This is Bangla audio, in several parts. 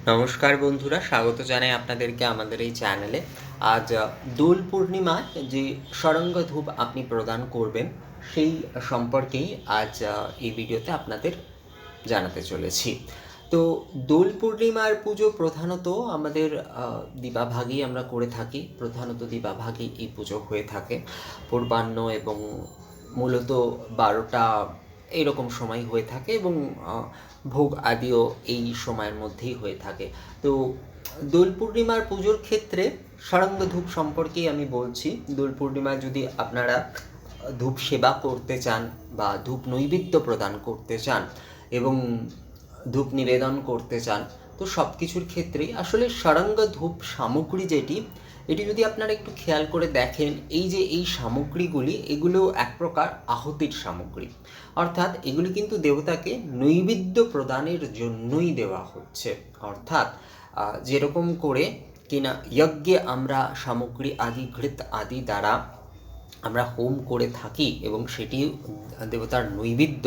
নমস্কার বন্ধুরা, স্বাগত জানাই আপনাদেরকে আমাদের এই চ্যানেলে। আজ দোল পূর্ণিমায় যে সরঙ্গ ধূপ আপনি প্রদান করবেন সেই সম্পর্কেই আজ এই ভিডিওতে আপনাদের জানাতে চলেছি। তো দোল পূর্ণিমার পুজো প্রধানত আমাদের দিবাভাগেই আমরা করে থাকি। প্রধানত দিবাভাগেই এই পুজো হয়ে থাকে। পূর্বাহ্ন এবং মূলত 12টা এইরকম সময় হয়ে থাকে এবং ভোগ আদিও এই সময়ের মধ্যেই হয়ে থাকে। তো দোল পূর্ণিমার পুজোর ক্ষেত্রে সারঙ্গ ধূপ সম্পর্কেই আমি বলছি। দোল পূর্ণিমায় যদি আপনারা ধূপ সেবা করতে চান বা ধূপ নৈবেদ্য প্রদান করতে চান এবং ধূপ নিবেদন করতে চান, তো সব কিছুর ক্ষেত্রেই আসলে সারঙ্গ ধূপ সামগ্রী এটি যদি আপনারা একটু খেয়াল করে দেখেন, এই সামগ্রীগুলি এগুলো এক প্রকার আহুতির সামগ্রী। অর্থাৎ এগুলি কিন্তু দেবতাকে নৈবেদ্য প্রদানের জন্যই দেওয়া হচ্ছে। অর্থাৎ যেরকম করে কিনা যজ্ঞে আমরা সামগ্রী আদি ঘৃত আদি দ্বারা আমরা হোম করে থাকি এবং সেটি দেবতার নৈবেদ্য,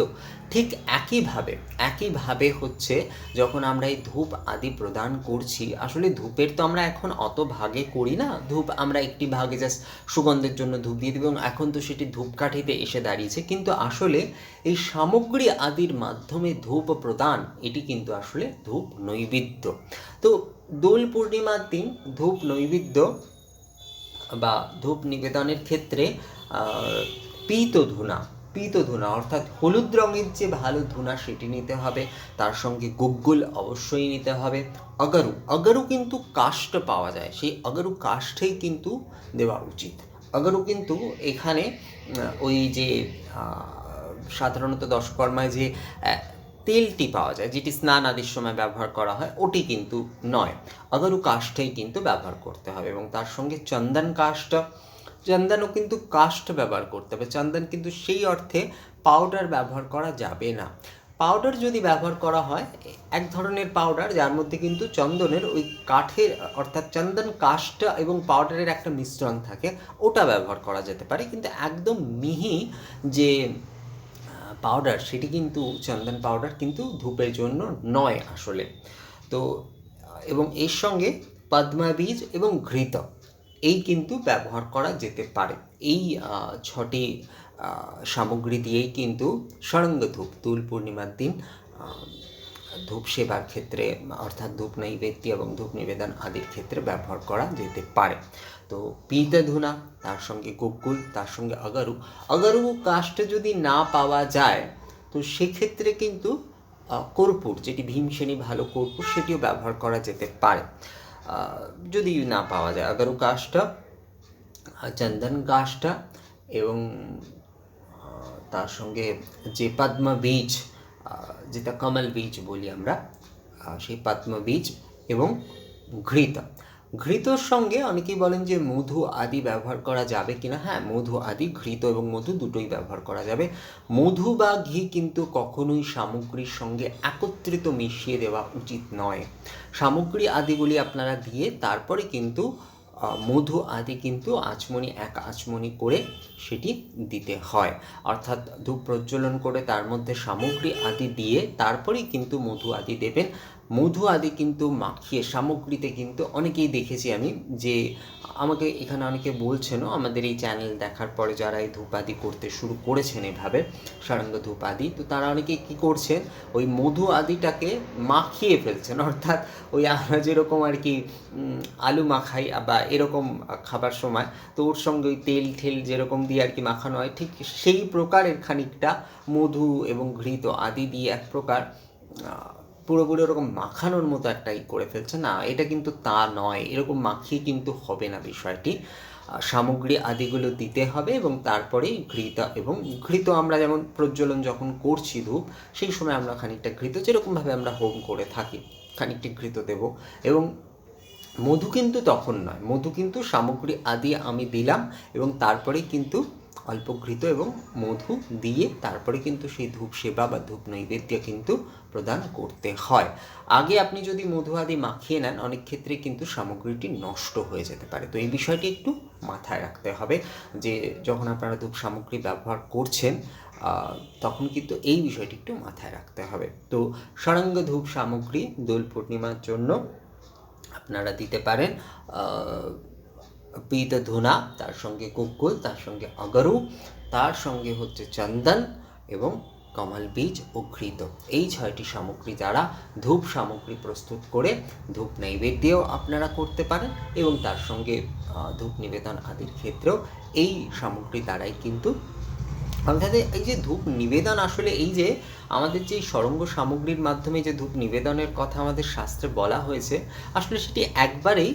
ঠিক একইভাবে হচ্ছে যখন আমরা এই ধূপ আদি প্রদান করছি। আসলে ধূপের তো আমরা এখন অত ভাগে করি না। ধূপ আমরা একটি ভাগে জাস্ট সুগন্ধের জন্য ধূপ দিয়ে দেব এবং এখন তো সেটি ধূপকাঠিতে এসে দাঁড়িয়েছে। কিন্তু আসলে এই সামগ্রী আদির মাধ্যমে ধূপ প্রদান, এটি কিন্তু আসলে ধূপ নৈবেদ্য। তো দোল পূর্ণিমার দিন ধূপ নৈবেদ্য বা ধূপ নিবেদনের ক্ষেত্রে পীত ধুনা অর্থাৎ হলুদ রঙের যে ভালো ধুনা সেটি নিতে হবে। তার সঙ্গে গুগ্গুল অবশ্যই নিতে হবে। অগারু কিন্তু কাষ্ঠ পাওয়া যায়, সেই অগারু কাষ্ঠেই কিন্তু দেওয়া উচিত। অগারু কিন্তু এখানে ওই যে সাধারণত দশকর্মায় যে তেলটি পাওয়া যায়, যেটি স্নান আদির সময় ব্যবহার করা হয়, ওটি কিন্তু নয়। অগারু কাষ্ঠেই কিন্তু ব্যবহার করতে হবে এবং তার সঙ্গে চন্দনও কিন্তু কাষ্ঠ ব্যবহার করতে হবে। চন্দন কিন্তু সেই অর্থে পাউডার ব্যবহার করা যাবে না। পাউডার যদি ব্যবহার করা হয়, এক ধরনের পাউডার যার মধ্যে কিন্তু চন্দনের ওই কাঠের অর্থাৎ চন্দন কাষ্ঠ এবং পাউডারের একটা মিশ্রণ থাকে, ওটা ব্যবহার করা যেতে পারে। কিন্তু একদম মিহি যে পাউডার, সেটি কিন্তু চন্দন পাউডার কিন্তু ধূপের জন্য নয় আসলে। তো এবং এর সঙ্গে পদ্মা বীজ এবং ঘৃত এই কিন্তু ব্যবহার করা যেতে পারে। এই 6টি সামগ্রী দিয়েই কিন্তু সারঙ্গ ধূপ দোল পূর্ণিমার দিন ধূপ সেবার ক্ষেত্রে অর্থাৎ ধূপ নৈবেদ্য এবং ধূপ নিবেদন আদির ক্ষেত্রে ব্যবহার করা যেতে পারে। তো পীত ধুনা, তার সঙ্গে গুগ্গুল, তার সঙ্গে অগারু কাষ্ঠ যদি না পাওয়া যায়, তো সেক্ষেত্রে কিন্তু কর্পূর, যেটি ভীমসেনী ভালো কর্পূর, সেটিও ব্যবহার করা যেতে পারে। যদি না পাওয়া যায় অগারু কাষ্ঠ, চন্দন কাষ্ঠ এবং তার সঙ্গে যে পদ্মা বীজ, যেটা কমল বীজ বলি আমরা, সেই পদ্মা বীজ এবং ঘৃতর সঙ্গে অনেকেই বলেন যে মধু আদি ব্যবহার করা যাবে কিনা। হ্যাঁ, মধু আদি, ঘৃত এবং মধু দুটোই ব্যবহার করা যাবে। মধু বা ঘি কিন্তু কখনোই সামগ্রীর সঙ্গে একত্রিত মিশিয়ে দেওয়া উচিত নয়। সামগ্রী আদিগুলি আপনারা দিয়ে তারপরে কিন্তু মধু আদি কিন্তু এক আচমনি করে সেটি দিতে হয়। অর্থাৎ ধূপ প্রজ্বলন করে তার মধ্যে সামগ্রী আদি দিয়ে তারপরেই কিন্তু মধু আদি দেবেন। মধু আদি কিন্তু মাখিয়ে সামগ্রীতে কিন্তু অনেকেই দেখেছি আমি, যে আমাকে এখানে অনেকে বলছেনও আমাদের এই চ্যানেল দেখার পরে, যারা এই ধূপ আদি করতে শুরু করেছেন এভাবে সারঙ্গ ধূপ আদি, তো তারা অনেকে কী করছেন, ওই মধু আদিটাকে মাখিয়ে ফেলছেন। অর্থাৎ ওই আমরা যেরকম আর কি আলু মাখাই বা এরকম খাবার সময়, তো ওর সঙ্গে ওই তেল ঠেল যেরকম দিয়ে আর কি মাখানো হয়, ঠিক সেই প্রকারের খানিকটা মধু এবং ঘৃত আদি দিয়ে এক প্রকার পুরোপুরি ওরকম মাখানোর মতো একটাই করে ফেলছে। না, এটা কিন্তু তা নয়, এরকম মাখিয়ে কিন্তু হবে না বিষয়টি। সামগ্রী আদিগুলো দিতে হবে এবং তারপরেই ঘৃত আমরা যেমন প্রজ্বলন যখন করছি ধূপ, সেই সময় আমরা খানিকটা ঘৃত, যেরকমভাবে আমরা হোম করে থাকি, খানিকটি ঘৃত দেব। এবং মধু কিন্তু তখন নয়, মধু কিন্তু সামগ্রী আদি আমি দিলাম এবং তারপরেই কিন্তু অল্প ঘৃত এবং মধু দিয়ে তারপরে কিন্তু সেই ধূপ সেবা বা ধূপ নৈবেদ্য কিন্তু প্রদান করতে হয়। আগে আপনি যদি মধু আদি মাখিয়ে নেন, অনেক ক্ষেত্রে কিন্তু সামগ্রীটি নষ্ট হয়ে যেতে পারে। তো এই বিষয়টি একটু মাথায় রাখতে হবে যে যখন আপনারা ধূপ সামগ্রী ব্যবহার করছেন, তখন কিন্তু এই বিষয়টি একটু মাথায় রাখতে হবে। তো ষড়াঙ্গ ধূপ সামগ্রী দোল পূর্ণিমার জন্য আপনারা দিতে পারেন পীত ধুনা, তার সঙ্গে কুকুল, তার সঙ্গে অগরু, তার সঙ্গে হচ্ছে চন্দন এবং কমল বীজ ও ঘৃত। এই 6টি সামগ্রী দ্বারা ধূপ সামগ্রী প্রস্তুত করে ধূপ নৈবেদ্যও আপনারা করতে পারেন এবং তার সঙ্গে ধূপ নিবেদন আদির ক্ষেত্রেও এই সামগ্রী দ্বারাই কিন্তু অর্থাৎ এই যে ধূপ নিবেদন, আসলে এই যে আমাদের যে ষড়ঙ্গ সামগ্রীর মাধ্যমে যে ধূপ নিবেদনের কথা আমাদের শাস্ত্রে বলা হয়েছে, আসলে সেটি একবারেই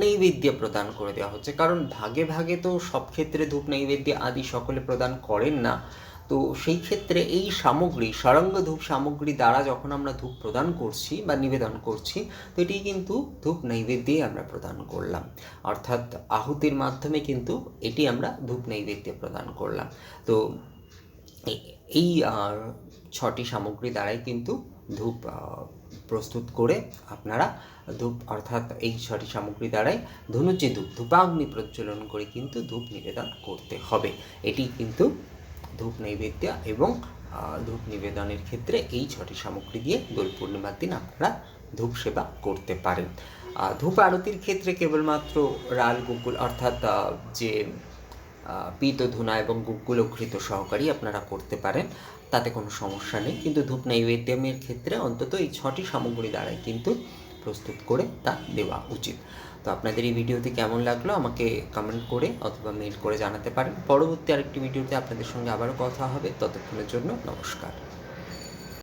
নৈবেদ্য প্রদান করে দেওয়া হচ্ছে। কারণ ভাগে ভাগে তো সব ক্ষেত্রে ধূপ নৈবেদ্য আদি সকলে প্রদান করেন না। তো সেই ক্ষেত্রে এই সামগ্রী ষড়ঙ্গ ধূপ সামগ্রী দ্বারা যখন আমরা ধূপ প্রদান করছি বা নিবেদন করছি, তো এটি কিন্তু ধূপ নৈবেদ্যেই আমরা প্রদান করলাম, অর্থাৎ আহুতির মাধ্যমে কিন্তু এটি আমরা ধূপ নৈবেদ্য প্রদান করলাম। তো এই 6টি সামগ্রী দ্বারাই কিন্তু ধূপ প্রস্তুত করে আপনারা ধূপ, অর্থাৎ এই 6টি সামগ্রী দ্বারাই ধনুজ্জে ধূপ ধূপাগ্নি প্রজ্বলন করে কিন্তু ধূপ নিবেদন করতে হবে। এটি কিন্তু ধূপ নৈবেদ্য এবং ধূপ নিবেদনের ক্ষেত্রে এই 6টি সামগ্রী দিয়ে দোল পূর্ণিমার দিন আপনারা ধূপ সেবা করতে পারেন। ধূপ আরতির ক্ষেত্রে কেবলমাত্র রাল গুগ্গুল, অর্থাৎ যে পীত ধুনা এবং গুগ্গুল ঘৃত সহকারী আপনারা করতে পারেন, তাতে কোনো সমস্যা নেই। কিন্তু ধূপ নৈবেদ্যমের ক্ষেত্রে অন্তত এই 6টি সামগ্রী দ্বারাই কিন্তু প্রস্তুত করে তা দেওয়া উচিত। তো আপনাদের এই ভিডিওটি কেমন লাগলো আমাকে কমেন্ট করে অথবা মেল করে জানাতে পারেন। পরবর্তী আরেকটি ভিডিওতে আপনাদের সঙ্গে আবারও কথা হবে। ততক্ষণের জন্য নমস্কার।